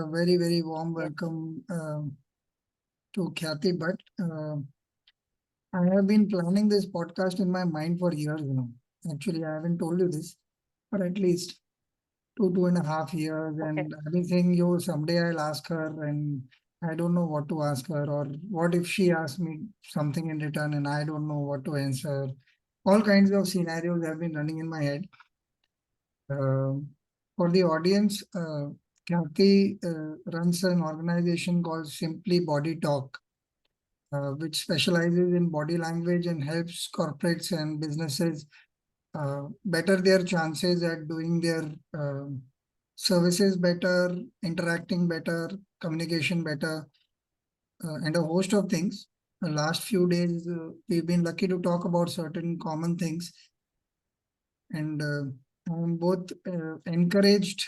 a very, very warm welcome to Khyati Bhatt. I have been planning this podcast in my mind for years now. Actually, I haven't told you this, but at least 2.5 years. Okay. And I've been saying, yo, someday I'll ask her, and I don't know what to ask her, or what if she asks me something in return and I don't know what to answer. All kinds of scenarios have been running in my head. For the audience, Khyati runs an organization called Simply Body Talk, which specializes in body language and helps corporates and businesses better their chances at doing their services better, interacting better, communication better, and a host of things. The last few days, we've been lucky to talk about certain common things, and I'm both encouraged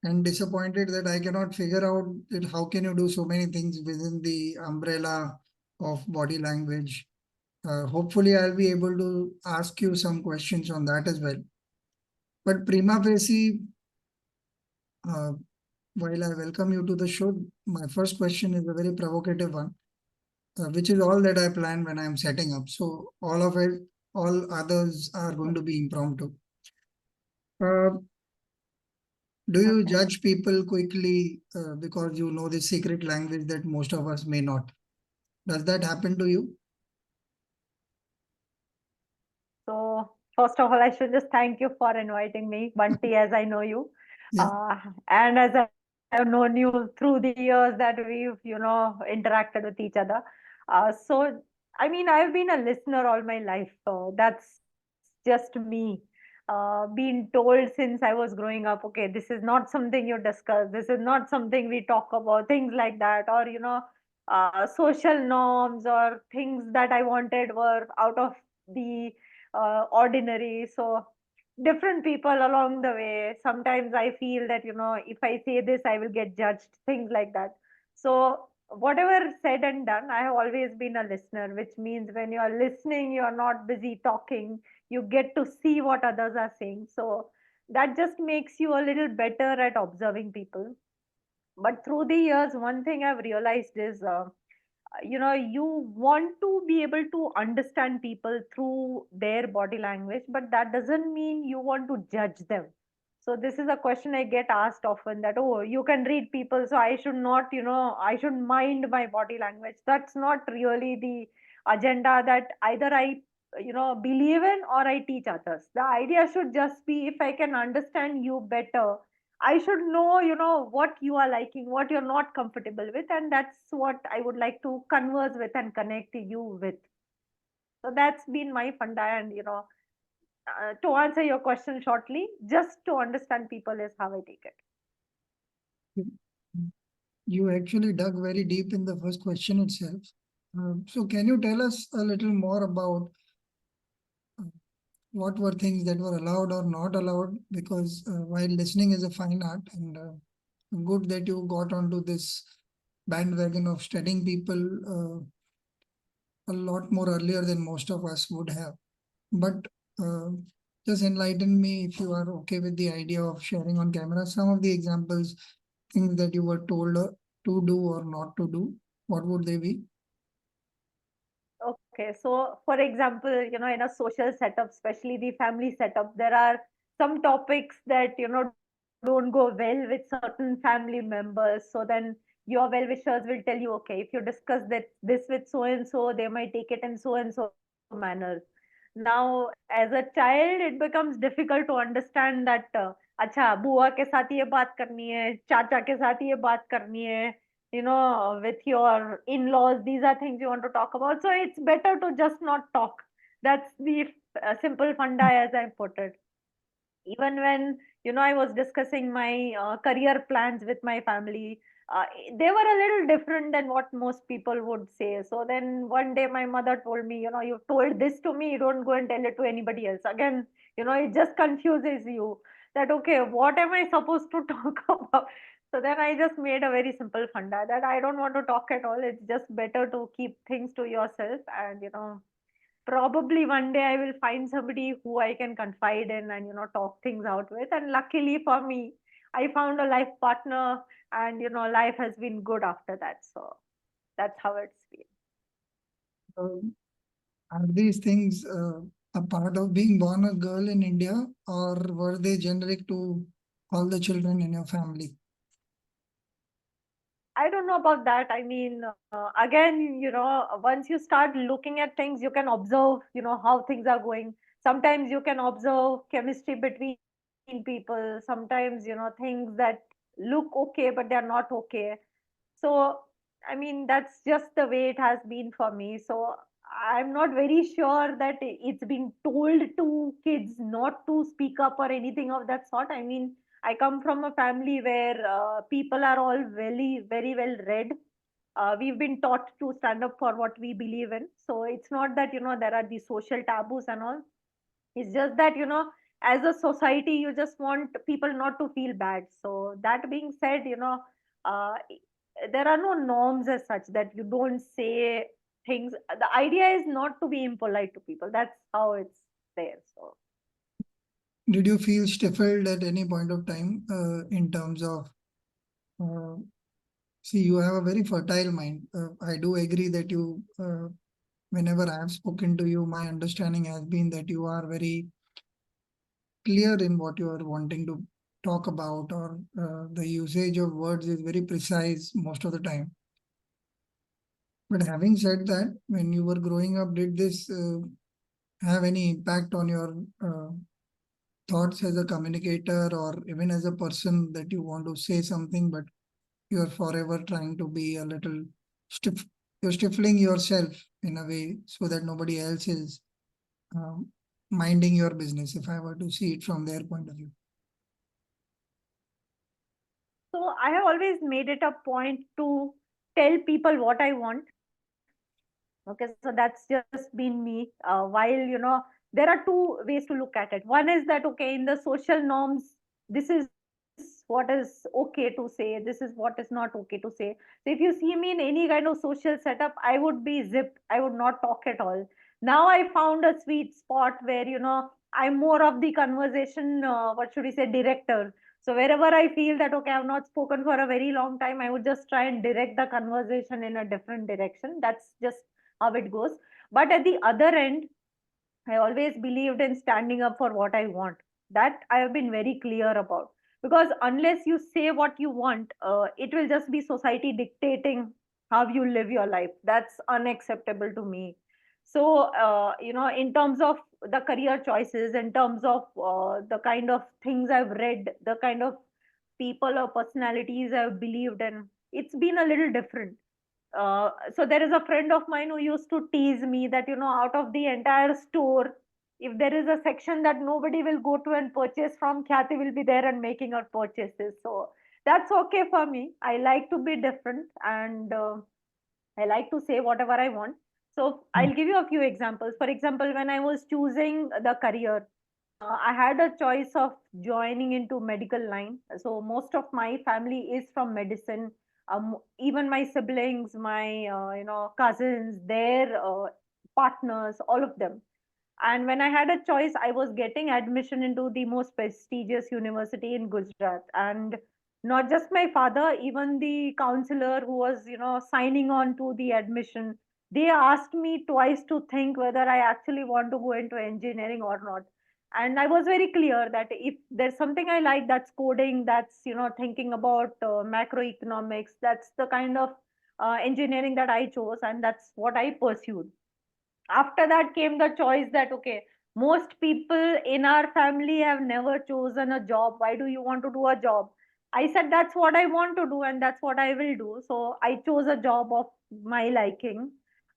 and disappointed that I cannot figure out that how can you do so many things within the umbrella of body language. Hopefully, I'll be able to ask you some questions on that as well. But prima facie, uh, while I welcome you to the show, my first question is a very provocative one, which is all that I plan when I'm setting up. So all of it, all others are going to be impromptu. Uh, do you Okay. judge people quickly because you know the secret language that most of us may not? Does that happen to you? So first of all, I should just thank you for inviting me, Bunty, as I know you. Yeah. And as I have known you through the years that we've, interacted with each other. So, I mean, I've been a listener all my life. That's just me. Being told since I was growing up, okay, this is not something you discuss. This is not something we talk about, things like that. Or, social norms or things that I wanted were out of the ordinary. So different people along the way. Sometimes I feel that, if I say this, I will get judged, things like that. So whatever said and done, I have always been a listener, which means when you are listening, you are not busy talking. You get to see what others are saying. So that just makes you a little better at observing people. But through the years, one thing I've realized is you want to be able to understand people through their body language, but that doesn't mean you want to judge them. So this is a question I get asked often, that, oh, you can read people, so I should not, I should mind my body language. That's not really the agenda that either I believe in or I teach others. The idea should just be, if I can understand you better, I should know, what you are liking, what you're not comfortable with, and that's what I would like to converse with and connect you with. So that's been my funda, and to answer your question shortly, just to understand people is how I take it. You actually dug very deep in the first question itself. So can you tell us a little more about what were things that were allowed or not allowed? Because while listening is a fine art, and good that you got onto this bandwagon of studying people a lot more earlier than most of us would have. But uh, just enlighten me if you are okay with the idea of sharing on camera some of the examples, things that you were told to do or not to do. What would they be? Okay, so for example, in a social setup, especially the family setup, there are some topics that don't go well with certain family members. So then your well-wishers will tell you, okay, if you discuss this with so and so, they might take it in so and so manners. Now, as a child, it becomes difficult to understand that. अच्छा बुआ के साथ ये बात करनी है, चाचा के साथ ये बात करनी है, with your in-laws, these are things you want to talk about. So it's better to just not talk. That's the simple funda as I put it. Even when I was discussing my career plans with my family, they were a little different than what most people would say. So then one day my mother told me, you've told this to me, you don't go and tell it to anybody else. Again, it just confuses you, that okay, what am I supposed to talk about? So then I just made a very simple funda that I don't want to talk at all. It's just better to keep things to yourself, and probably one day I will find somebody who I can confide in and talk things out with. And luckily for me, I found a life partner, and life has been good after that. So that's how it's been. Um, are these things a part of being born a girl in India, or were they generic to all the children in your family? I don't know about that. I mean, again, once you start looking at things, you can observe, how things are going. Sometimes you can observe chemistry between people. Sometimes, things that look okay, but they're not okay. So, I mean, that's just the way it has been for me. So, I'm not very sure that it's been told to kids not to speak up or anything of that sort. I mean, I come from a family where people are all very well read. We've been taught to stand up for what we believe in. So it's not that, there are these social taboos and all. It's just that, as a society, you just want people not to feel bad. So that being said, uh, there are no norms as such that you don't say things. The idea is not to be impolite to people. That's how it's there. So Did you feel stifled at any point of time in terms of, uh, see, you have a very fertile mind. I do agree that whenever I have spoken to you, my understanding has been that you are very clear in what you are wanting to talk about, or the usage of words is very precise most of the time. But having said that, when you were growing up, did this have any impact on your thoughts as a communicator, or even as a person that you want to say something, but you're forever trying to be a little stiff? You're stifling yourself in a way so that nobody else is um, minding your business, if I were to see it from their point of view. So I have always made it a point to tell people what I want. Okay, so that's just been me. While there are two ways to look at it. One is that, okay, in the social norms, this is what is okay to say, this is what is not okay to say. So if you see me in any kind of social setup, I would be zipped. I would not talk at all. Now I found a sweet spot where I'm more of the conversation. What should we say, director. So wherever I feel that, okay, I've not spoken for a very long time, I would just try and direct the conversation in a different direction. That's just how it goes. But at the other end, I always believed in standing up for what I want. That I have been very clear about. Because unless you say what you want, it will just be society dictating how you live your life. That's unacceptable to me. So, in terms of the career choices, in terms of the kind of things I've read, the kind of people or personalities I've believed in, it's been a little different. So there is a friend of mine who used to tease me that, out of the entire store, if there is a section that nobody will go to and purchase from, Khyati will be there and making her purchases. So that's okay for me. I like to be different, and I like to say whatever I want. So I'll give you a few examples. For example, when I was choosing the career, I had a choice of joining into medical line. So most of my family is from medicine. Even my siblings, my cousins, their partners, all of them. And when I had a choice, I was getting admission into the most prestigious university in Gujarat. And not just my father, even the counselor who was, signing on to the admission, they asked me twice to think whether I actually want to go into engineering or not. And I was very clear that if there's something I like, that's coding, that's, thinking about macroeconomics, that's the kind of engineering that I chose, and that's what I pursued. After that came the choice that, okay, most people in our family have never chosen a job. Why do you want to do a job? I said that's what I want to do and that's what I will do. So I chose a job of my liking.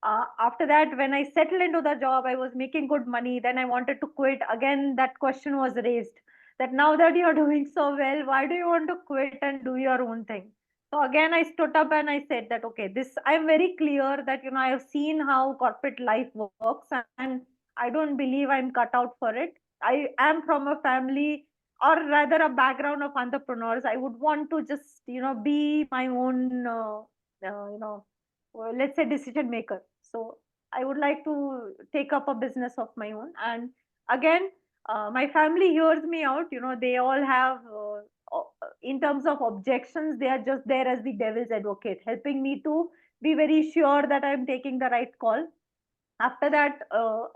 After that, when I settled into the job, I was making good money. Then I wanted to quit. Again, that question was raised that now that you're doing so well, why do you want to quit and do your own thing? So again, I stood up and I said that, okay, this, I'm very clear that, I have seen how corporate life works, and I don't believe I'm cut out for it. I am from a family, or rather a background of entrepreneurs. I would want to just, be my own, let's say decision maker. So I would like to take up a business of my own. And again, my family hears me out. They all have in terms of objections, they are just there as the devil's advocate, helping me to be very sure that I'm taking the right call. After that,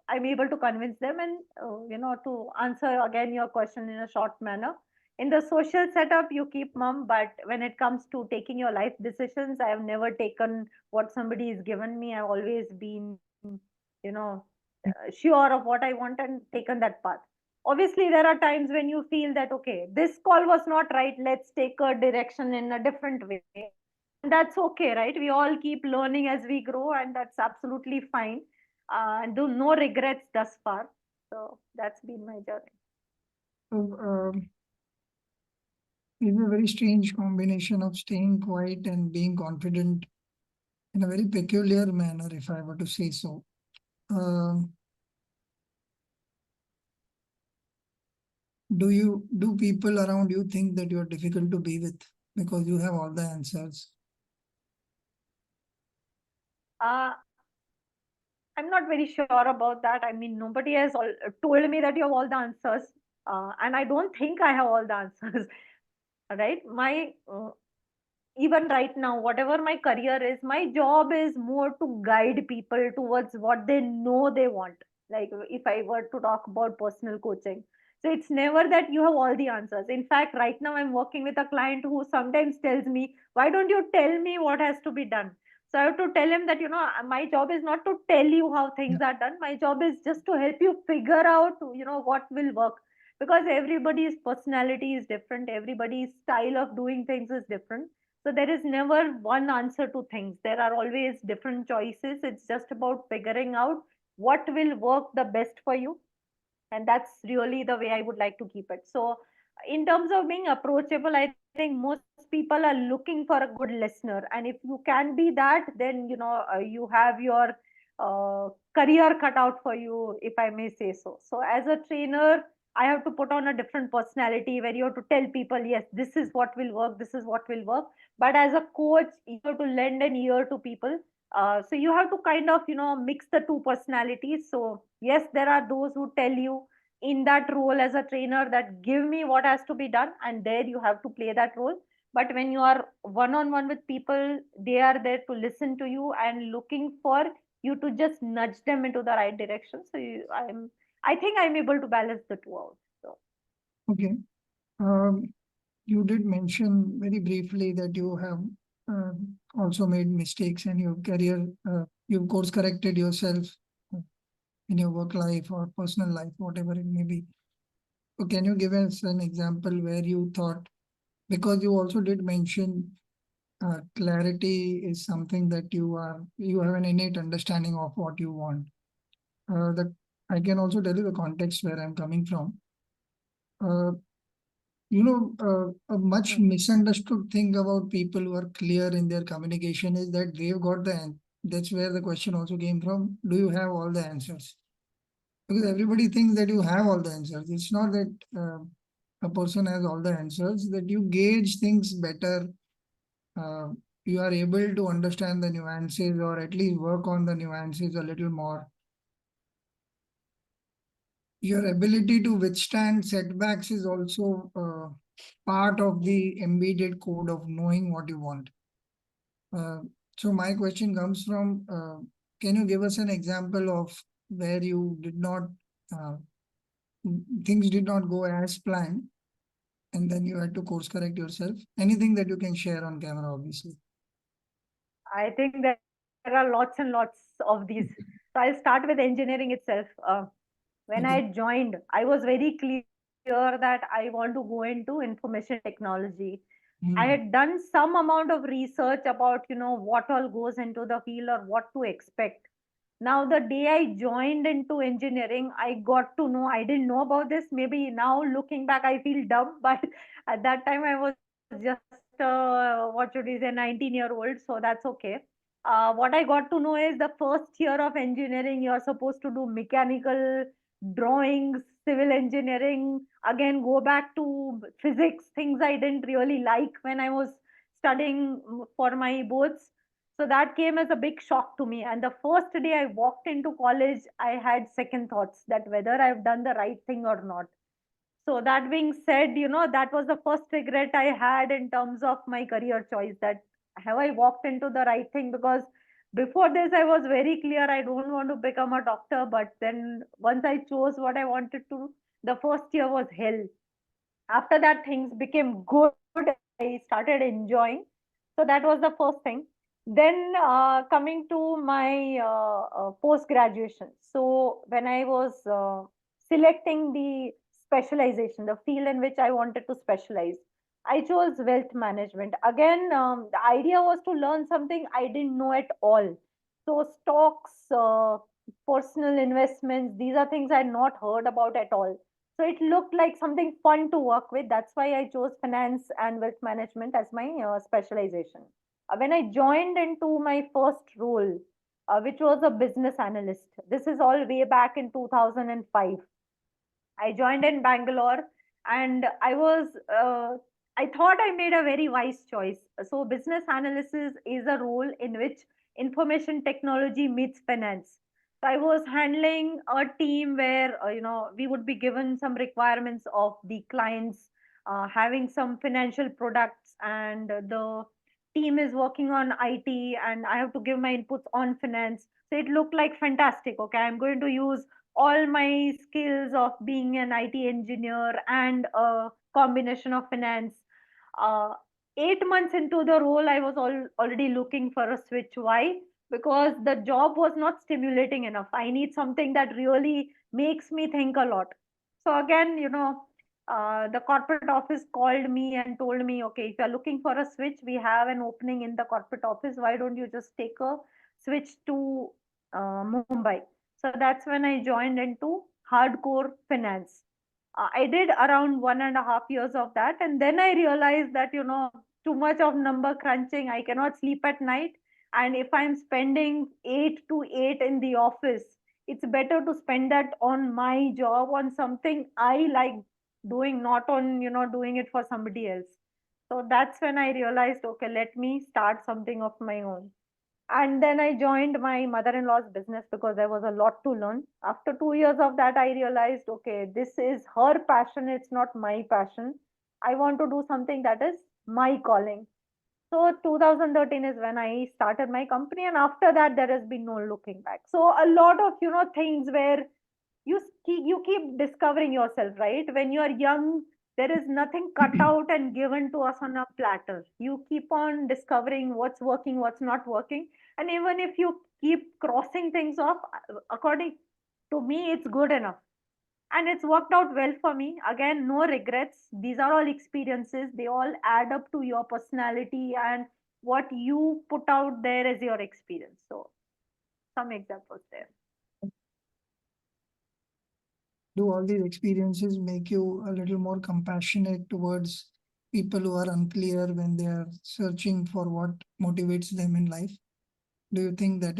I'm able to convince them. And to answer again your question in a short manner, in the social setup you keep mum, but when it comes to taking your life decisions, I have never taken what somebody has given me. I've always been, sure of what I want and taken that path. Obviously there are times when you feel that, okay, this call was not right, let's take a direction in a different way. And that's okay, right? We all keep learning as we grow, and that's absolutely fine. And do no regrets thus far. So that's been my journey. So, it's a very strange combination of staying quiet and being confident in a very peculiar manner, if I were to say so. Um, do people around you think that you're difficult to be with because you have all the answers? Uh, I'm not very sure about that. I mean, nobody has told me that you have all the answers. And I don't think I have all the answers, right? Even right now, whatever my career is, my job is more to guide people towards what they know they want. Like if I were to talk about personal coaching, so it's never that you have all the answers. In fact, right now I'm working with a client who sometimes tells me, why don't you tell me what has to be done? So I have to tell him that, my job is not to tell you how Yeah. things are done. My job is just to help you figure out, what will work, because everybody's personality is different, everybody's style of doing things is different. So there is never one answer to things. There are always different choices. It's just about figuring out what will work the best for you. And that's really the way I would like to keep it. So in terms of being approachable, I think most people are looking for a good listener. And if you can be that, then you have your career cut out for you, if I may say so. So as a trainer, I have to put on a different personality where you have to tell people, yes, this is what will work, this is what will work. But as a coach, you have to lend an ear to people. So you have to kind of mix the two personalities. So yes, there are those who tell you in that role as a trainer that give me what has to be done, and there you have to play that role. But when you are one on one with people, they are there to listen to you and looking for you to just nudge them into the right direction. So I think I'm able to balance the two out. So Okay. Um, you did mention very briefly that you have uh, also made mistakes in your career. You've course corrected yourself uh, in your work life or personal life, whatever it may be. So can you give us an example where you thought, because you also did mention clarity is something that you have an innate understanding of what you want. That I can also tell you the context where I'm coming from. Uh, a much hmm. misunderstood thing about people who are clear in their communication is that they've got that's where the question also came from. Do you have all the answers? Because everybody thinks that you have all the answers. It's not that a person has all the answers, that you gauge things better. Uh, you are able to understand the nuances or at least work on the nuances a little more. Your ability to withstand setbacks is also part of the embedded code of knowing what you want. Uh, so my question comes from, can you give us an example of where you did not, uh, things did not go as planned, and then you had to course correct yourself? Anything that you can share on camera, obviously. I think there are lots and lots of these. So I'll start with engineering itself. When I Okay. joined, I was very clear that I want to go into information technology. I had Hmm. done some amount of research about, what all goes into the field or what to expect. Now, the day I joined into engineering, I got to know, I didn't know about this. Maybe now looking back, I feel dumb, but at that time I was just, what should we say, 19-year-old, so that's okay. What I got to know is the first year of engineering, you're supposed to do mechanical drawings, civil engineering, again, go back to physics, things I didn't really like when I was studying for my boards. So that came as a big shock to me. And the first day I walked into college, I had second thoughts that whether I've done the right thing or not. So that being said, that was the first regret I had in terms of my career choice, that have I walked into the right thing? Because before this, I was very clear I don't want to become a doctor. But then once I chose what I wanted to, the first year was hell. After that, things became good. I started enjoying. So that was the first thing. Then coming to my post graduation. So when I was selecting the specialization, the field in which I wanted to specialize, I chose wealth management. Again, the idea was to learn something I didn't know at all. So stocks, personal investments, these are things I had not heard about at all. So it looked like something fun to work with. That's why I chose finance and wealth management as my specialization. When I joined into my first role, which was a business analyst, this is all way back in 2005. I joined in Bangalore, and I thought I made a very wise choice. So, business analysis is a role in which information technology meets finance. So, I was handling a team where, we would be given some requirements of the clients, having some financial products, and the team is working on IT, and I have to give my inputs on finance. So, it looked like fantastic. Okay, I'm going to use all my skills of being an IT engineer and a combination of finance. Uh, 8 months into the role, I was already looking for a switch. Why? Because the job was not stimulating enough. I need something that really makes me think a lot. So again, the corporate office called me and told me, okay, if you're looking for a switch, we have an opening in the corporate office. Why don't you just take a switch to Mumbai? So that's when I joined into hardcore finance. I did around 1.5 years of that, and then I realized that too much of number crunching. I cannot sleep at night, and if I'm spending 8 to 8 in the office, it's better to spend that on my job, on something I like doing, not on doing it for somebody else. So that's when I realized, okay, let me start something of my own. And then I joined my mother-in-law's business because there was a lot to learn. After 2 years of that, I realized, okay, this is her passion, it's not my passion. I want to do something that is my calling. So 2013 is when I started my company, and after that, there has been no looking back. So a lot of things where you keep discovering yourself, right? When you are young, there is nothing cut out and given to us on a platter. You keep on discovering what's working, what's not working, and even if you keep crossing things off, according to me, it's good enough, and it's worked out well for me. Again, no regrets. These are all experiences. They all add up to your personality and what you put out there as your experience. So some examples there. Do all these experiences make you a little more compassionate towards people who are unclear when they are searching for what motivates them in life? Do you think Yes.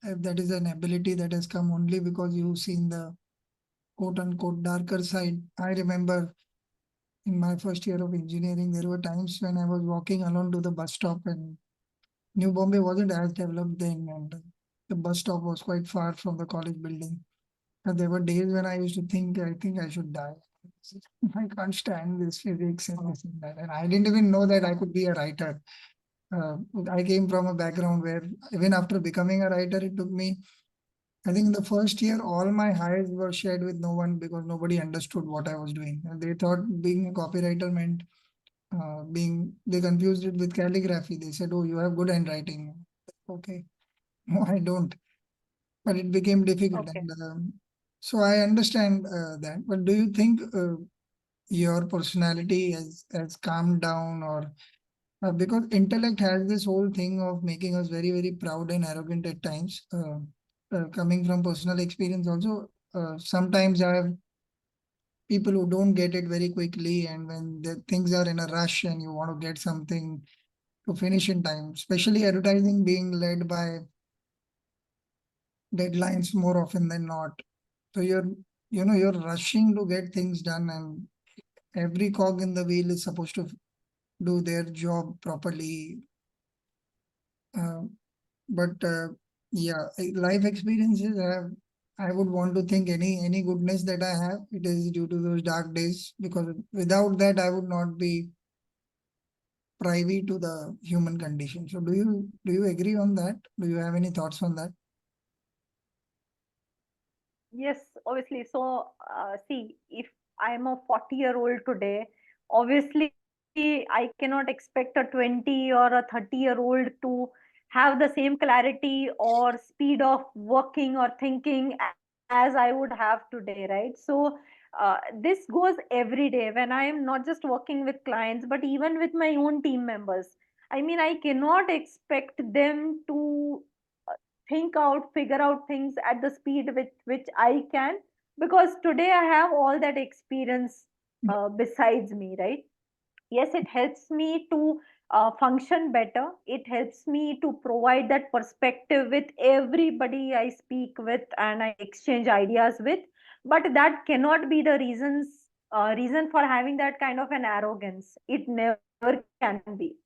that is an ability that has come only because you've seen the quote unquote darker side? I remember in my first year of engineering, there were times when I was walking alone to the bus stop, and New Bombay wasn't as developed then, and the bus stop was quite far from the college building. And there were days when I used to think I should die. I can't stand this physics and this and that. And I didn't even know that I could be a writer. Uh, I came from a background where even after becoming a writer, it took me, I think in the first year, all my highs were shared with no one because nobody understood what I was doing. And they thought being a copywriter meant they confused it with calligraphy. They said, oh, you have good handwriting. Okay. No, I don't. But it became difficult. Okay. And so I understand that. But do you think your personality has calmed down, or because intellect has this whole thing of making us very, very proud and arrogant at times, coming from personal experience also. Sometimes I have people who don't get it very quickly, and when the things are in a rush and you want to get something to finish in time, especially advertising being led by deadlines more often than not. So you're rushing to get things done, and every cog in the wheel is supposed to do their job properly. Uh, but yeah, life experiences have I would want to think any goodness that I have, it is due to those dark days, because without that I would not be privy to the human condition. So do you agree on that? Do you have any thoughts on that? Yes, obviously. So, see, if I'm a 40-year-old today, obviously I cannot expect a 20 or a 30-year-old to have the same clarity or speed of working or thinking as I would have today, right? So, this goes every day when I am not just working with clients, but even with my own team members. I mean, I cannot expect them to think out, figure out things at the speed with which I can, because today I have all that experience besides me, right? Yes, it helps me to function better. It helps me to provide that perspective with everybody I speak with and I exchange ideas with. But that cannot be the reason for having that kind of an arrogance. It never can be.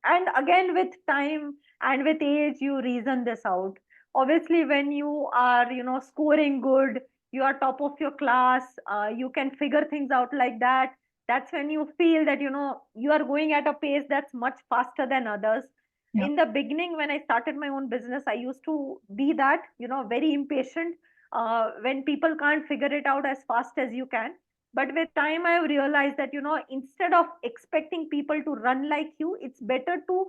And again, with time and with age, you reason this out. Obviously, when you are, scoring good, you are top of your class, you can figure things out like that. That's when you feel that you are going at a pace that's much faster than others. Yeah. In the beginning, when I started my own business, I used to be that, very impatient, when people can't figure it out as fast as you can. But with time, I have realized that instead of expecting people to run like you, it's better to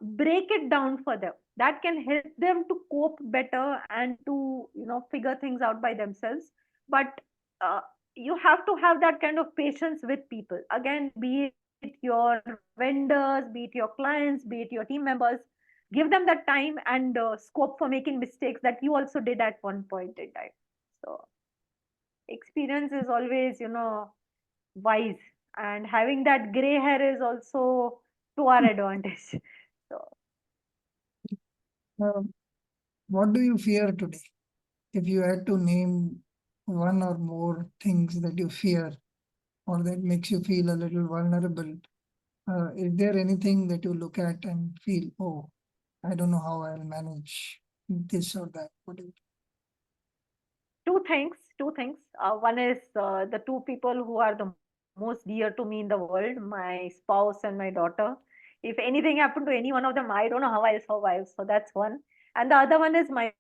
break it down for them. That can help them to cope better and to figure things out by themselves. But uh, you have to have that kind of patience with people, again, be it your vendors, be it your clients, be it your team members. Give them that time and scope for making mistakes that you also did at one point in time. So experience is always wise, and having that gray hair is also to our advantage. So Uh, what do you fear today? If you had to name one or more things that you fear or that makes you feel a little vulnerable, is there anything that you look at and feel, oh, I don't know how I'll manage this or that? What is two things. One is the two people who are the most dear to me in the world, my spouse and my daughter. If anything happened to any one of them, I don't know how I'll survive. So that's one. And the other one is my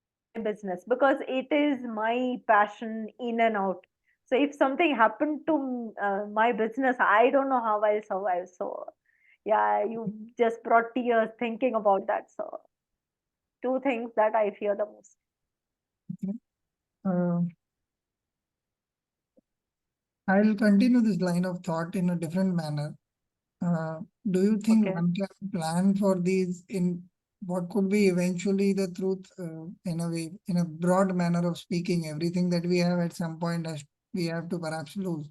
business, because it is my passion in and out. So if something happened to my business, I don't know how I'll survive. So yeah, you just brought tears thinking about that. So two things that I fear the most. it? I'll continue this line of thought in a different manner. Uh, do you think Okay. one can plan for these in what could be eventually the truth, in a way, in a broad manner of speaking? Everything that we have at some point has, we have to perhaps lose.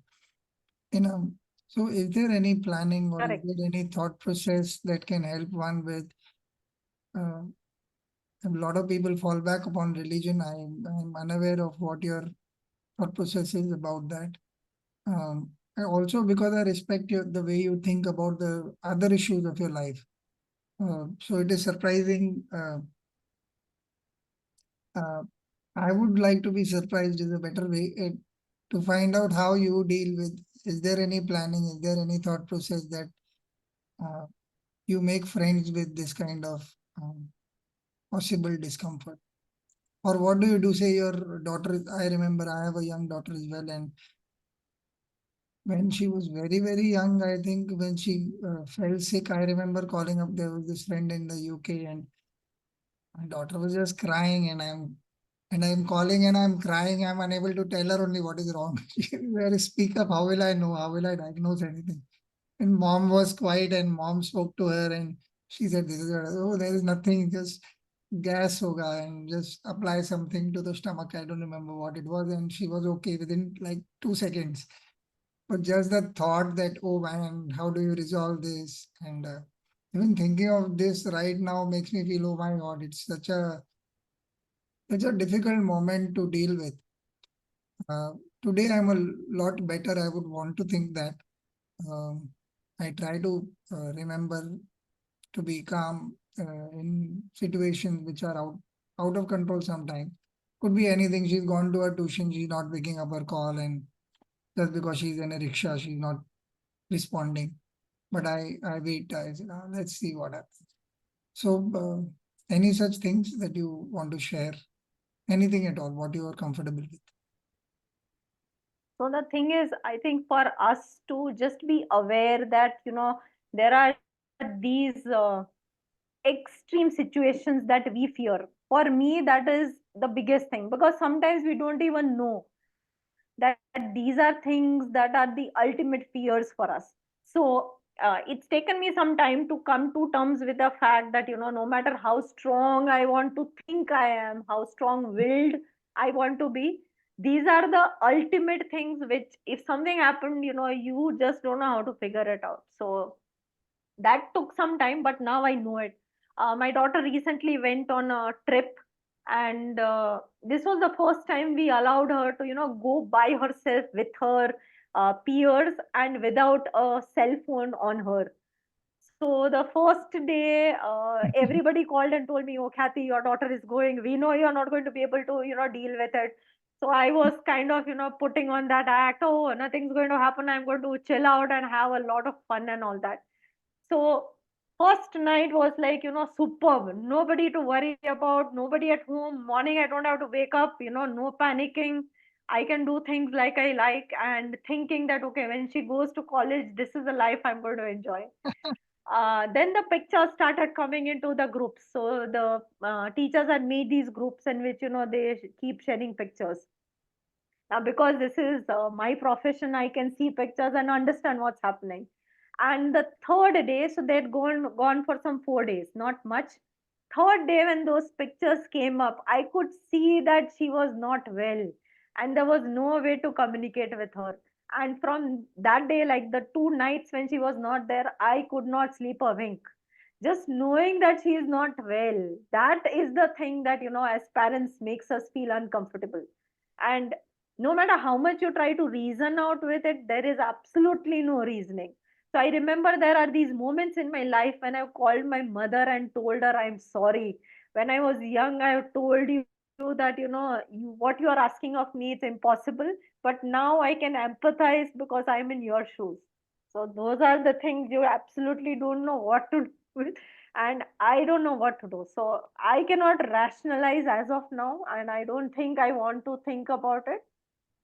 You know, so is there any planning or is Correct. there any thought process that can help one with? Uh, a lot of people fall back upon religion. I'm unaware of what your thought process is about that. And also because I respect the way you think about the other issues of your life. So it is surprising. Uh, I would like to be surprised is a better way, to find out how you deal with. Is there any planning? Is there any thought process that uh, you make friends with this kind of possible discomfort? Or what do you do? Say your daughter. I remember I have a young daughter as well, and when she was very, very young, I think when she fell sick, I remember calling up. There was this friend in the UK, and my daughter was just crying, and I'm calling and I'm crying. I'm unable to tell her only what is wrong. Where speak up? How will I know? How will I diagnose anything? And mom was quiet, and mom spoke to her, and she said, "This is oh, there is nothing. Just gas hoga, and just apply something to the stomach." I don't remember what it was, and she was okay within like 2 seconds. But just the thought that, oh man, how do you resolve this? And even thinking of this right now makes me feel, oh my God, it's such a difficult moment to deal with. Uh, Today I'm a lot better. I would want to think that. Um, I try to remember to be calm in situations which are out of control sometimes. Could be anything. She's gone to her tuition, she's not picking up her call, and just because she's in a rickshaw, she's not responding. But I wait. I said, let's see what happens. So, any such things that you want to share? Anything at all? What you are comfortable with? So the thing is, I think for us to just be aware that, there are these extreme situations that we fear. For me, that is the biggest thing, because sometimes we don't even know that these are things that are the ultimate fears for us. So it's taken me some time to come to terms with the fact that, no matter how strong I want to think I am, how strong willed I want to be, these are the ultimate things which, if something happened, you just don't know how to figure it out. So that took some time, but now I know it. My daughter recently went on a trip, and this was the first time we allowed her to, go by herself with her peers and without a cell phone on her. So the first day, everybody called and told me, "Oh, Khyati, your daughter is going. We know you're not going to be able to, deal with it." So I was kind of, putting on that act. Oh, nothing's going to happen. I'm going to chill out and have a lot of fun and all that. So first night was like, superb. Nobody to worry about, nobody at home. Morning, I don't have to wake up, no panicking. I can do things like I like, and thinking that, okay, when she goes to college, this is the life I'm going to enjoy. Then the pictures started coming into the groups. So the teachers had made these groups in which, they keep sharing pictures. Now, because this is my profession, I can see pictures and understand what's happening. And the third day, so they'd gone for some 4 days, not much. Third day, when those pictures came up, I could see that she was not well, and there was no way to communicate with her. And from that day, like the 2 nights when she was not there, I could not sleep a wink. Just knowing that she is not well, that is the thing that, as parents, makes us feel uncomfortable. And no matter how much you try to reason out with it, there is absolutely no reasoning. So I remember there are these moments in my life when I've called my mother and told her I'm sorry. When I was young, I told you that, what you are asking of me, it's impossible. But now I can empathize because I'm in your shoes. So those are the things you absolutely don't know what to do with. And I don't know what to do. So I cannot rationalize as of now. And I don't think I want to think about it.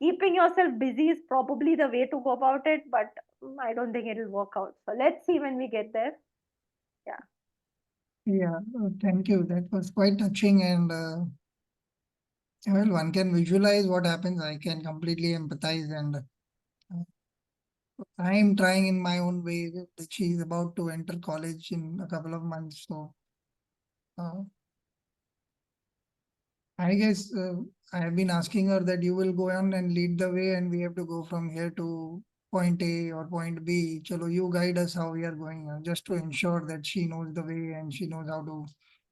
Keeping yourself busy is probably the way to go about it, but I don't think it'll work out. So let's see when we get there. Yeah. Yeah, thank you. That was quite touching, and well, one can visualize what happens. I can completely empathize, and I'm trying in my own way. That she's about to enter college in a couple of months, so uh, I guess I have been asking her that you will go on and lead the way, and we have to go from here to point A or point B. Chalo, you guide us how we are going, just to ensure that she knows the way and she knows how to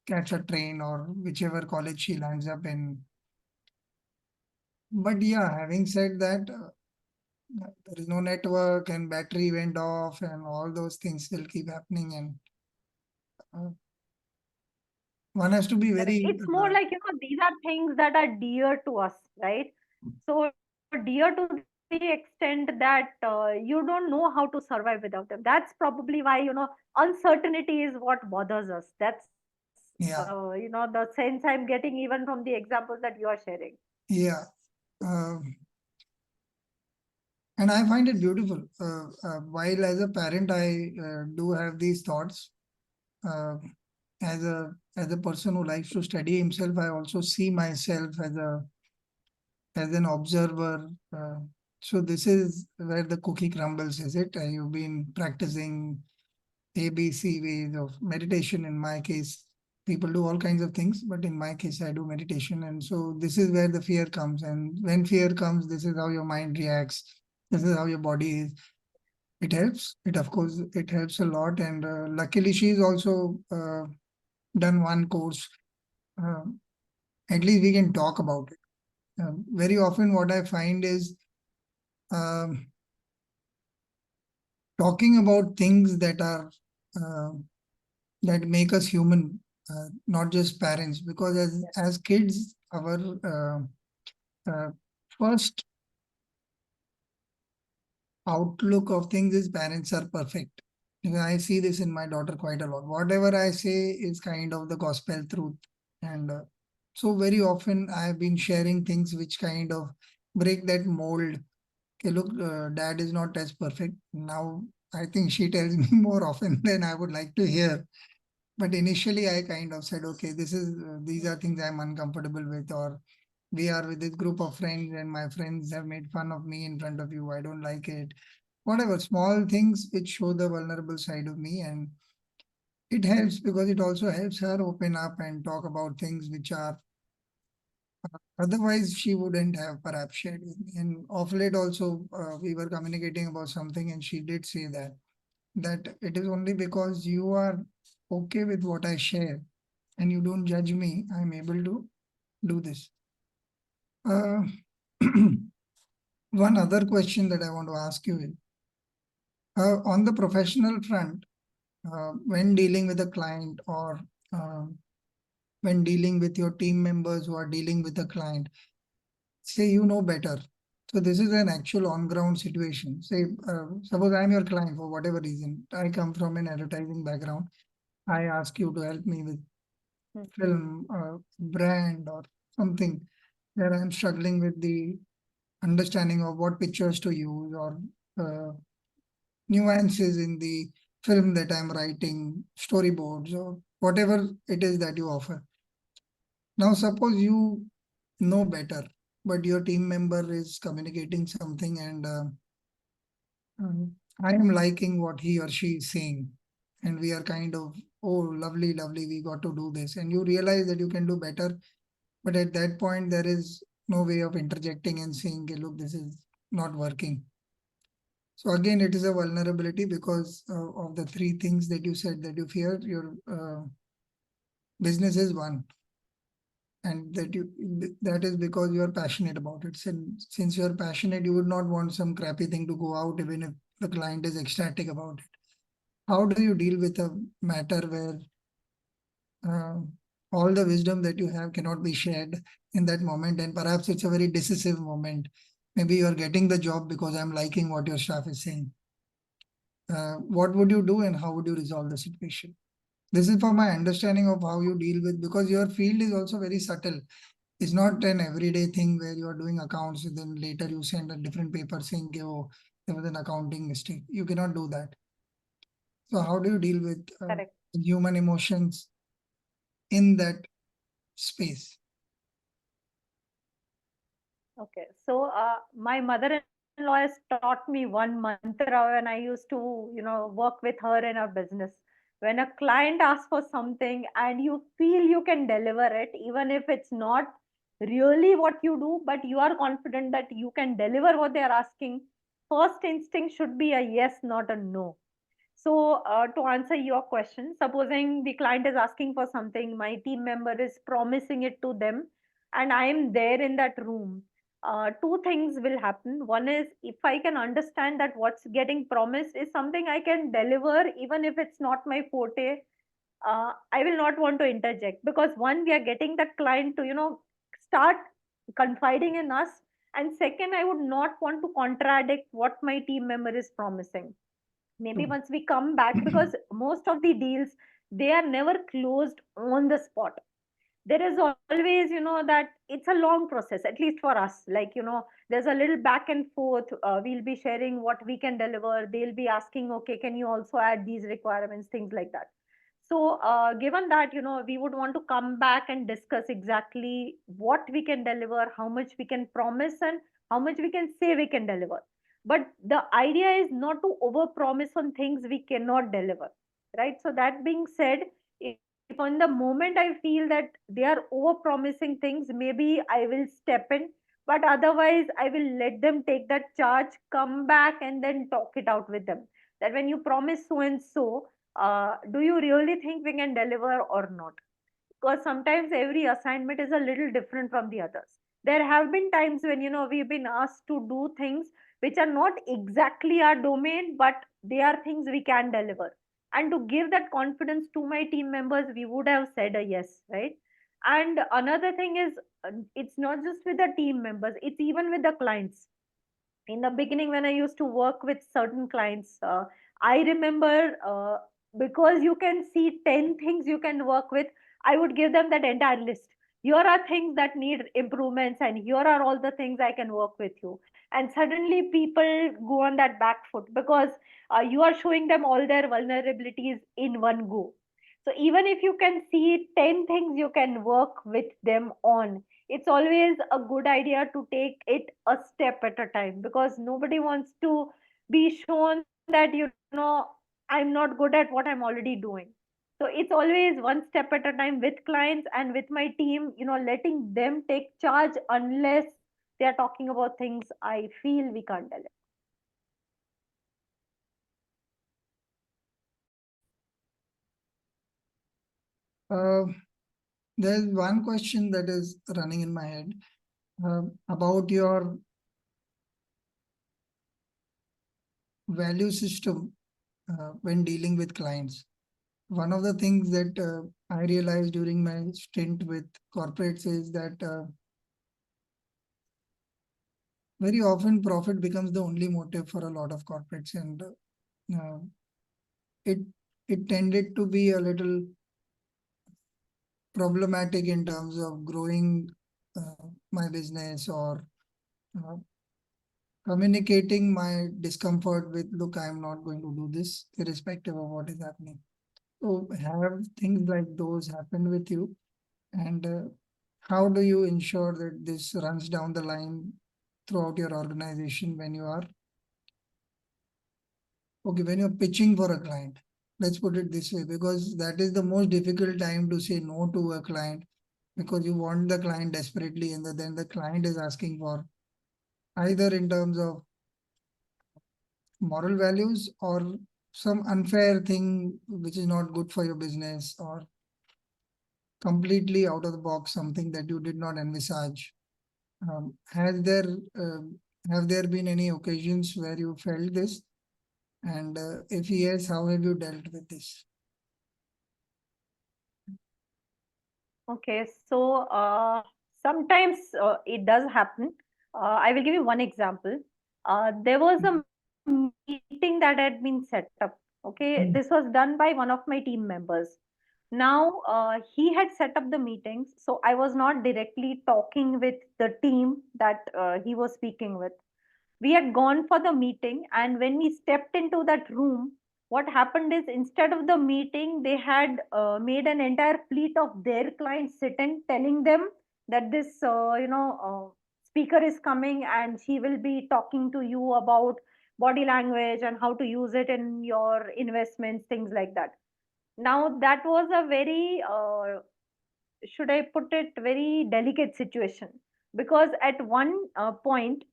catch a train or whichever college she lands up in. But yeah, having said that, there is no network and battery went off and all those things will keep happening, and uh, one has to be Correct. very It's more like, these are things that are dear to us, right? So dear to the extent that you don't know how to survive without them. That's probably why, uncertainty is what bothers us. That's, yeah, the sense I'm getting even from the examples that you are sharing. yeah. Uh, And I find it beautiful. While as a parent, I do have these thoughts. Uh, as a person who likes to study himself, I also see myself as an observer. So this is where the cookie crumbles, is it? You've been practicing ABC ways of meditation. In my case, people do all kinds of things, but in my case, I do meditation. And so this is where the fear comes. And when fear comes, this is how your mind reacts. This is how your body is. It helps. It, of course, it helps a lot. And luckily, she's also done one course. Uh, at least we can talk about it. Very often, what I find is um, talking about things that are uh, that make us human not just parents, because as kids, our uh, first outlook of things is parents are perfect. I see this in my daughter quite a lot. Whatever I say is kind of the gospel truth. And so very often I have been sharing things which kind of break that mold. Okay, look, dad is not as perfect. Now I think she tells me more often than I would like to hear. But initially I kind of said, okay, these are things I'm uncomfortable with, or we are with this group of friends and my friends have made fun of me in front of you. I don't like it. Whatever, small things which show the vulnerable side of me. And it helps because it also helps her open up and talk about things which are otherwise she wouldn't have perhaps shared with me. And of late also, we were communicating about something and she did say that it is only because you are okay with what I share and you don't judge me, I'm able to do this. Uh, One other question that I want to ask you is, on the professional front, when dealing with a client or uh, when dealing with your team members who are dealing with a client, say you know better. So this is an actual on-ground situation. Say, suppose I'm your client for whatever reason. I come from an advertising background. I ask you to help me with film, brand, or something where I'm struggling with the understanding of what pictures to use or uh, nuances in the film that I'm writing, storyboards, or whatever it is that you offer. Now, suppose you know better, but your team member is communicating something and I am liking what he or she is saying. And we are kind of, oh, lovely, lovely, we got to do this. And you realize that you can do better. But at that point, there is no way of interjecting and saying, okay, look, this is not working. So again, it is a vulnerability because of the three things that you said that you fear. Your business is one, and that is because you are passionate about it. Since you are passionate, you would not want some crappy thing to go out, even if the client is ecstatic about it. How do you deal with a matter where uh, all the wisdom that you have cannot be shared in that moment, and perhaps it's a very decisive moment? Maybe you are getting the job because I'm liking what your staff is saying. What would you do and how would you resolve the situation? This is for my understanding of how you deal with, because your field is also very subtle. It's not an everyday thing where you are doing accounts and then later you send a different paper saying, oh, there was an accounting mistake. You cannot do that. So how do you deal with Correct. human emotions in that space? Okay. So, my mother-in-law has taught me one mantra when I used to, work with her in our business. When a client asks for something and you feel you can deliver it, even if it's not really what you do, but you are confident that you can deliver what they are asking, first instinct should be a yes, not a no. So, to answer your question, supposing the client is asking for something, my team member is promising it to them, and I am there in that room. Two things will happen. One is, if I can understand that what's getting promised is something I can deliver, even if it's not my forte, I will not want to interject, because one, we are getting that client to, start confiding in us, and second, I would not want to contradict what my team member is promising. Maybe True. once we come back, because most of the deals, they are never closed on the spot. There is always, that it's a long process, at least for us. Like, there's a little back and forth. We'll be sharing what we can deliver, they'll be asking, okay, can you also add these requirements, things like that. So, given that, we would want to come back and discuss exactly what we can deliver, how much we can promise, and how much we can say we can deliver. But the idea is not to over promise on things we cannot deliver, right? So, that being said, if on the moment I feel that they are over promising things, maybe I will step in. But otherwise, I will let them take that charge, come back, and then talk it out with them. That when you promise so and so, do you really think we can deliver or not? Because sometimes every assignment is a little different from the others. There have been times when, we've been asked to do things which are not exactly our domain, but they are things we can deliver. And to give that confidence to my team members, we would have said a yes, right? And another thing is, it's not just with the team members, it's even with the clients. In the beginning, when I used to work with certain clients, I remember, because you can see 10 things you can work with, I would give them that entire list. Here are things that need improvements, and here are all the things I can work with you. And suddenly people go on that back foot, because you are showing them all their vulnerabilities in one go. So even if you can see 10 things you can work with them on, it's always a good idea to take it a step at a time, because nobody wants to be shown that, I'm not good at what I'm already doing. So it's always one step at a time with clients and with my team, letting them take charge, unless they are talking about things I feel we can't tell. Uh, there's one question that is running in my head about your value system when dealing with clients. One of the things that I realized during my stint with corporates is that very often profit becomes the only motive for a lot of corporates, and uh, it it tended to be a little problematic in terms of growing my business or uh, communicating my discomfort with, look, I'm not going to do this irrespective of what is happening. So have things like those happen with you? And how do you ensure that this runs down the line throughout your organization when you are, okay, when you're pitching for a client? Let's put it this way, because that is the most difficult time to say no to a client, because you want the client desperately, and then the client is asking for either in terms of moral values or some unfair thing which is not good for your business, or completely out of the box, something that you did not envisage. Has there have there been any occasions where you felt this? And if yes, how have you dealt with this? Okay, so sometimes it does happen. I will give you one example. There was a meeting that had been set up. Okay, this was done by one of my team members. Now, he had set up the meetings, so I was not directly talking with the team that he was speaking with. We had gone for the meeting, and when we stepped into that room, what happened is, instead of the meeting, they had made an entire fleet of their clients sitting, telling them that this speaker is coming and she will be talking to you about body language and how to use it in your investments, things like that. Now that was a very should I put it, very delicate situation, because at one point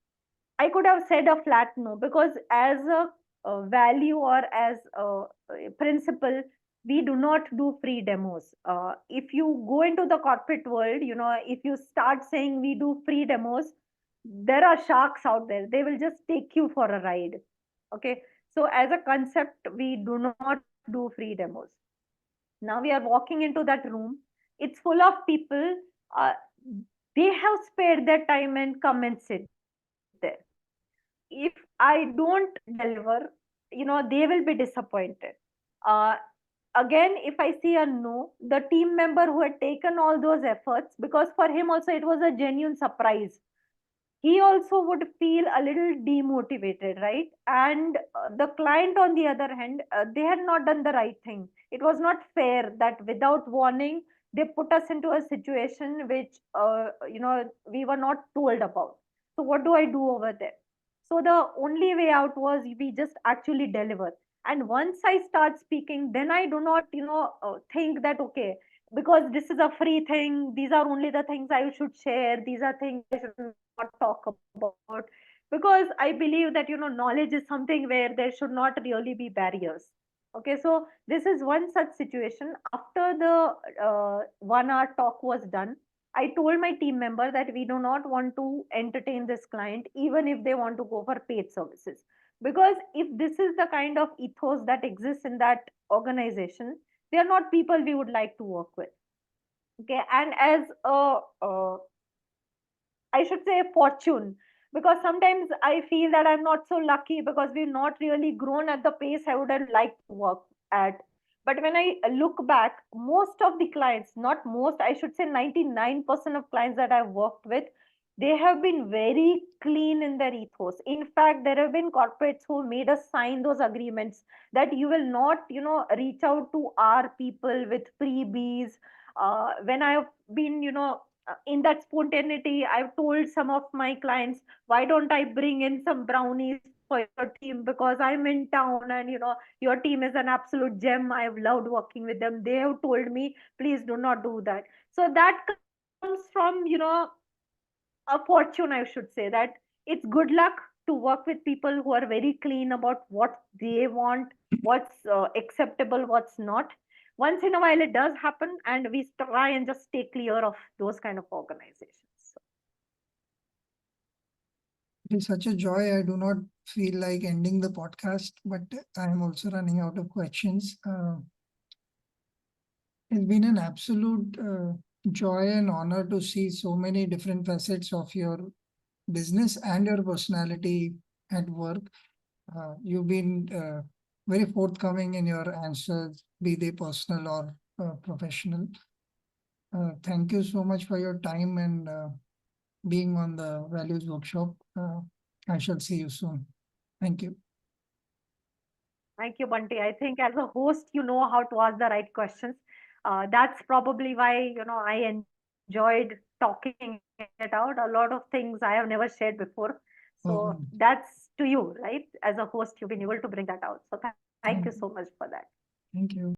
I could have said a flat no, because as a value or as a principle, we do not do free demos. If you go into the corporate world, if you start saying we do free demos, there are sharks out there. They will just take you for a ride. Okay. So, as a concept, we do not do free demos. Now we are walking into that room. It's full of people. Uh, they have spared their time and come and sit there. If I don't deliver, they will be disappointed. uh, Again, if I see a no, the team member who had taken all those efforts, because for him also it was a genuine surprise, he also would feel a little demotivated, right? And the client, on the other hand, they had not done the right thing. It was not fair that without warning, they put us into a situation which, we were not told about. So, what do I do over there? So, the only way out was we just actually deliver. And once I start speaking, then I do not, think that, okay, because this is a free thing, these are only the things I should share, these are things I should not talk about, because I believe that knowledge is something where there should not really be barriers. Okay, so this is one such situation. After the 1 hour talk was done, I told my team member that we do not want to entertain this client even if they want to go for paid services. Because if this is the kind of ethos that exists in that organization, they are not people we would like to work with. Okay, and as a I should say fortune, because sometimes I feel that I'm not so lucky because we've not really grown at the pace I would have liked to work at. But when I look back, most of the clients, not most, I should say 99% of clients that I've worked with, they have been very clean in their ethos. In fact, there have been corporates who made us sign those agreements that you will not, reach out to our people with freebies. When I've been, in that spontaneity, I've told some of my clients, why don't I bring in some brownies for your team because I'm in town and your team is an absolute gem. I've loved working with them. They have told me, please do not do that. So that comes from a fortune, I should say, that it's good luck to work with people who are very clean about what they want, what's acceptable, what's not. Once in a while it does happen, and we try and just stay clear of those kind of organizations. So, It is such a joy. I do not feel like ending the podcast, but I am also running out of questions. It's been an absolute joy and honor to see so many different facets of your business and your personality at work. You've been very forthcoming in your answers, be they personal or professional. Thank you so much for your time and being on the values workshop. I shall see you soon. Thank you. thank you, Bunty. I think as a host, you know how to ask the right questions. That's probably why I enjoyed talking it out. A lot of things I have never shared before. So that's Oh, to you, right? As a host, you've been able to bring that out. So thank you so much thank for you. that. Thank you.